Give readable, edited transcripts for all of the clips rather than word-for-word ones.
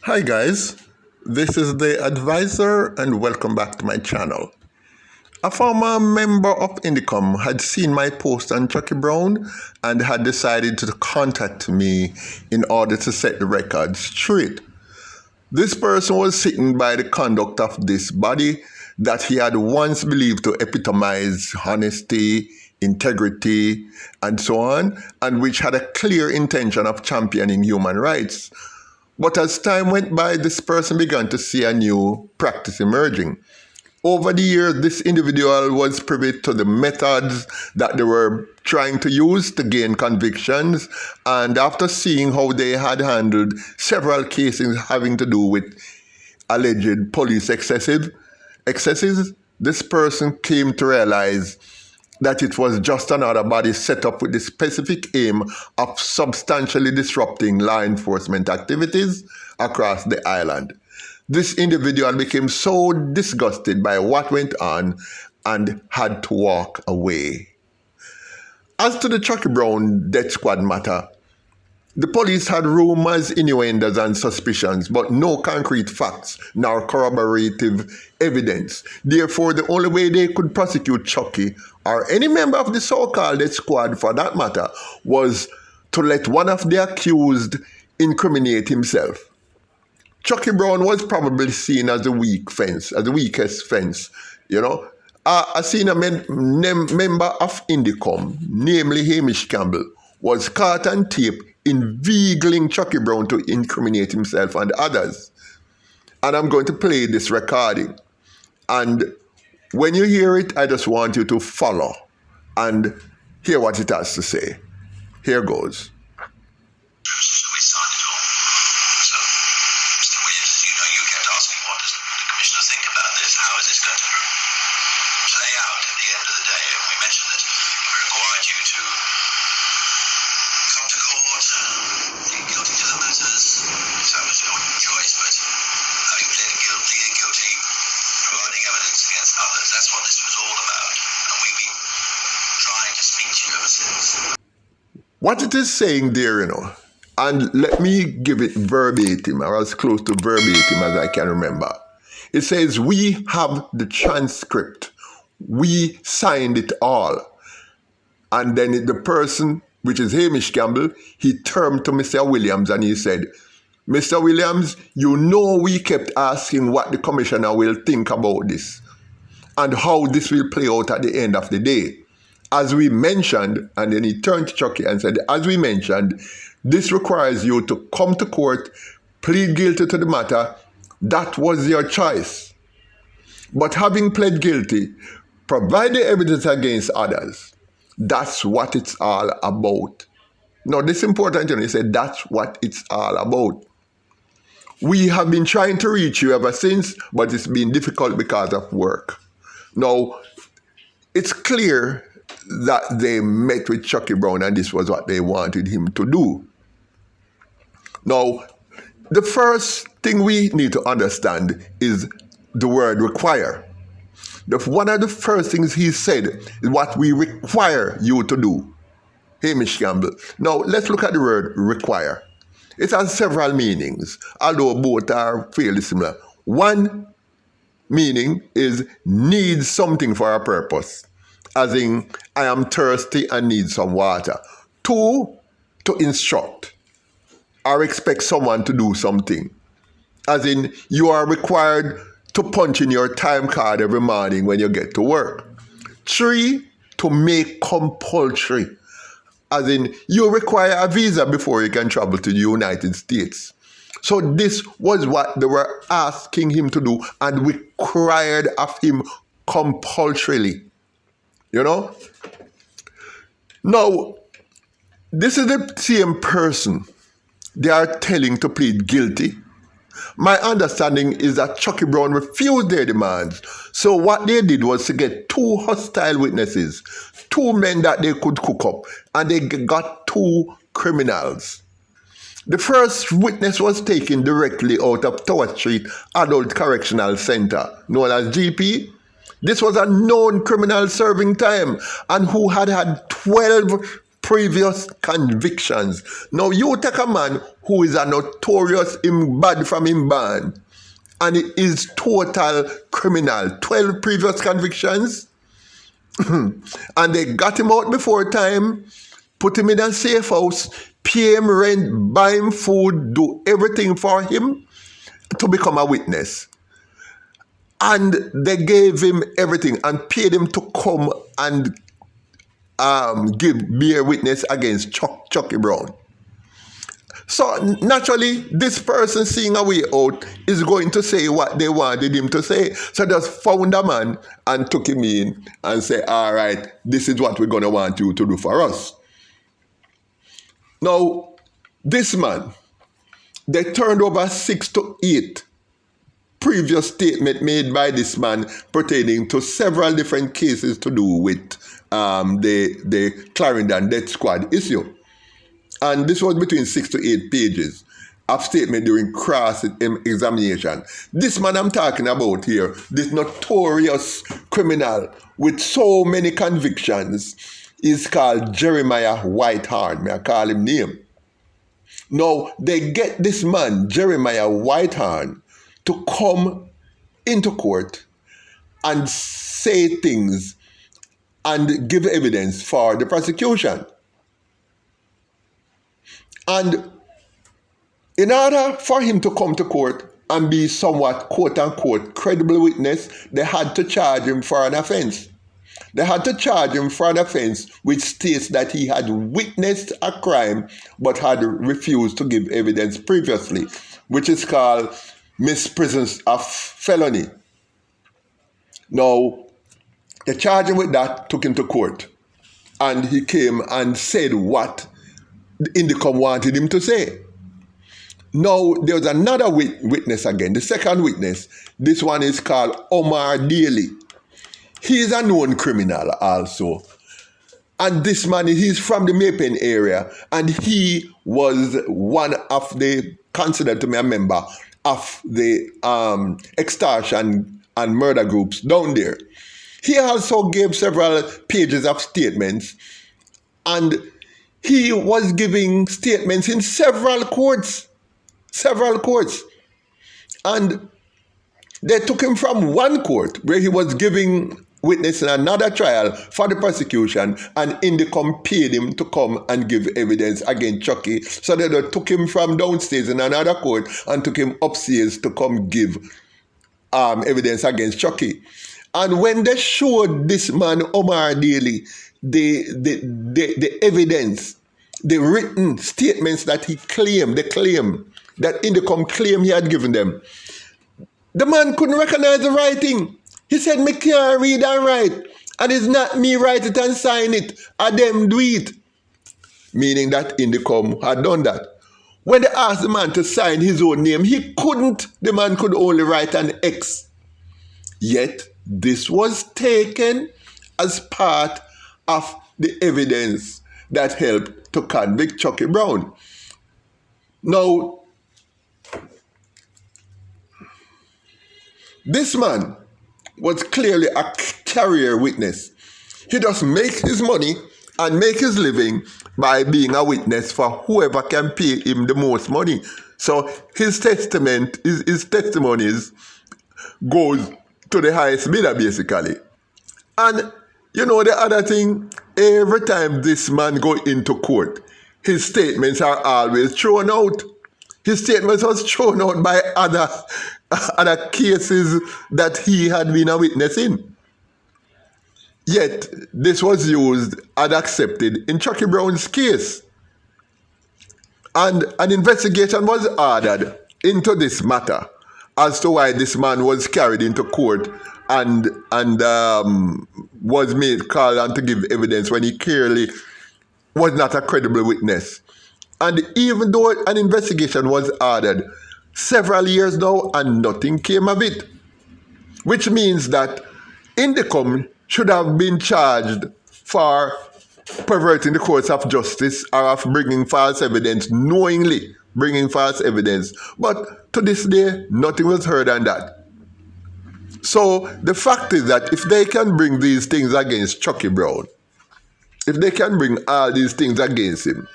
Hi guys, this is the advisor and welcome back to my channel. A former member of INDECOM had seen my post on Chucky Brown and had decided to contact me in order to set the record straight. This person was sitting by the conduct of this body that he had once believed to epitomize honesty, integrity, and so on, and which had a clear intention of championing human rights. But as time went by, this person began to see a new practice emerging. Over the years, this individual was privy to the methods that they were trying to use to gain convictions, and after seeing how they had handled several cases having to do with alleged police excesses, this person came to realize that it was just another body set up with the specific aim of substantially disrupting law enforcement activities across the island. This individual became so disgusted by what went on and had to walk away. As to the Chucky Brown death squad matter, the police had rumors, innuendos, and suspicions, but no concrete facts nor corroborative evidence. Therefore, the only way they could prosecute Chucky, or any member of the so-called death squad for that matter, was to let one of the accused incriminate himself. Chucky Brown was probably seen as the weakest fence, you know. A senior member of INDECOM, namely Hamish Campbell, was caught on tape inveigling Chucky Brown to incriminate himself and others. And I'm going to play this recording. And when you hear it, I just want you to follow and hear what it has to say. Here goes. How is this going to play out at the end of the day? And we mentioned that it required you to come to court, plead guilty to the matters. So that was your choice, but having pleaded guilty, providing evidence against others, that's what this was all about. And we've been trying to speak to you ever since. What it is saying there, and let me give it verbatim, or as close to verbatim as I can remember. It says, we have the transcript. We signed it all. And then the person, which is Hamish Campbell, he turned to Mr. Williams and he said, Mr. Williams, you know we kept asking what the commissioner will think about this and how this will play out at the end of the day. As we mentioned, and then he turned to Chucky and said, as we mentioned, this requires you to come to court, plead guilty to the matter. That was your choice. But having pled guilty, provide the evidence against others. That's what it's all about. Now, this is important, he said, that's what it's all about. We have been trying to reach you ever since, but it's been difficult because of work. Now, it's clear that they met with Chucky Brown and this was what they wanted him to do. Now, the first thing we need to understand is the word require. One of the first things he said is what we require you to do, Hamish Campbell. Now, let's look at the word require. It has several meanings, although both are fairly similar. One meaning is need something for a purpose, as in, I am thirsty and need some water. Two, to instruct or expect someone to do something, as in, you are required to punch in your time card every morning when you get to work. Three, to make compulsory, as in, you require a visa before you can travel to the United States. So this was what they were asking him to do and required of him compulsorily. Now, this is the same person they are telling to plead guilty. My understanding is that Chucky Brown refused their demands. So what they did was to get two hostile witnesses, two men that they could cook up, and they got two criminals. The first witness was taken directly out of Tower Street Adult Correctional Center, known as GP. This was a known criminal serving time and who had had 12 previous convictions. Now you take a man who is a notorious bad from him band, and he is total criminal. 12 previous convictions, and they got him out before time, put him in a safe house, pay him rent, buy him food, do everything for him to become a witness. And they gave him everything and paid him to come and bear witness against Chucky Brown. So naturally, this person seeing a way out is going to say what they wanted him to say. So just found a man and took him in and say, all right, this is what we're going to want you to do for us. Now, this man, they turned over 6 to 8 previous statement made by this man pertaining to several different cases to do with the Clarendon Death Squad issue. And this was between 6 to 8 pages of statement during cross-examination. This man I'm talking about here, this notorious criminal with so many convictions, is called Jeremiah Whitehorn. May I call him name? Now, they get this man, Jeremiah Whitehorn, to come into court and say things and give evidence for the prosecution. And in order for him to come to court and be somewhat quote-unquote credible witness, they had to charge him for an offense. They had to charge him for an offense which states that he had witnessed a crime but had refused to give evidence previously, which is called mispresence of felony. Now, they charged him with that, took him to court, and he came and said what the INDECOM wanted him to say. Now, there was another witness again, the second witness. This one is called Omar Daly. He is a known criminal also. And this man, he's from the Maypen area, and he was one of the, considered to be a member of the extortion and murder groups down there. He also gave several pages of statements, and he was giving statements in several courts. And they took him from one court where he was giving witness in another trial for the prosecution, and INDECOM paid him to come and give evidence against Chucky. So they took him from downstairs in another court and took him upstairs to come give evidence against Chucky. And when they showed this man, Omar Daly, the evidence, the written statements that they claim that INDECOM claimed he had given them, the man couldn't recognize the writing. He said, me can't read and write, and it's not me write it and sign it, I them do it. Meaning that INDECOM had done that. When they asked the man to sign his own name, he couldn't. The man could only write an X. Yet, this was taken as part of the evidence that helped to convict Chucky Brown. Now, this man was clearly a career witness. He just makes his money and make his living by being a witness for whoever can pay him the most money. So his testimonies goes to the highest bidder, basically. And you know the other thing, every time this man go into court, his statements are always thrown out. His statements was thrown out by other cases that he had been a witness in. Yet, this was used and accepted in Chucky Brown's case. And an investigation was ordered into this matter as to why this man was carried into court and was made called on to give evidence when he clearly was not a credible witness. And even though an investigation was ordered several years now and nothing came of it, which means that INDECOM should have been charged for perverting the course of justice or of bringing false evidence, knowingly bringing false evidence. But to this day, nothing was heard on that. So the fact is that if they can bring these things against Chucky Brown, if they can bring all these things against him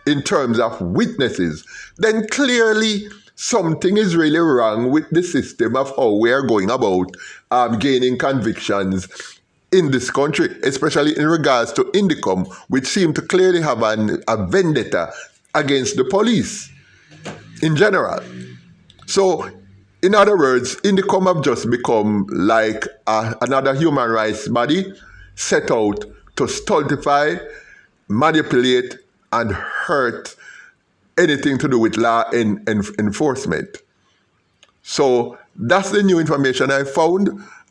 in terms of witnesses, then clearly something is really wrong with the system of how we are going about gaining convictions in this country, especially in regards to INDECOM, which seem to clearly have a vendetta against the police in general. So, in other words, INDECOM have just become like another human rights body set out to stultify, manipulate, and hurt anything to do with law enforcement. So that's the new information I found,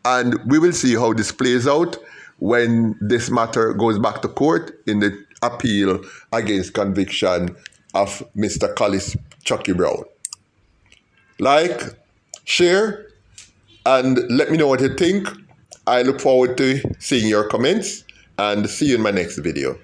and we will see how this plays out when this matter goes back to court in the appeal against conviction of Mr. Collis Chucky Brown. Like, share, and let me know what you think. I look forward to seeing your comments, and see you in my next video.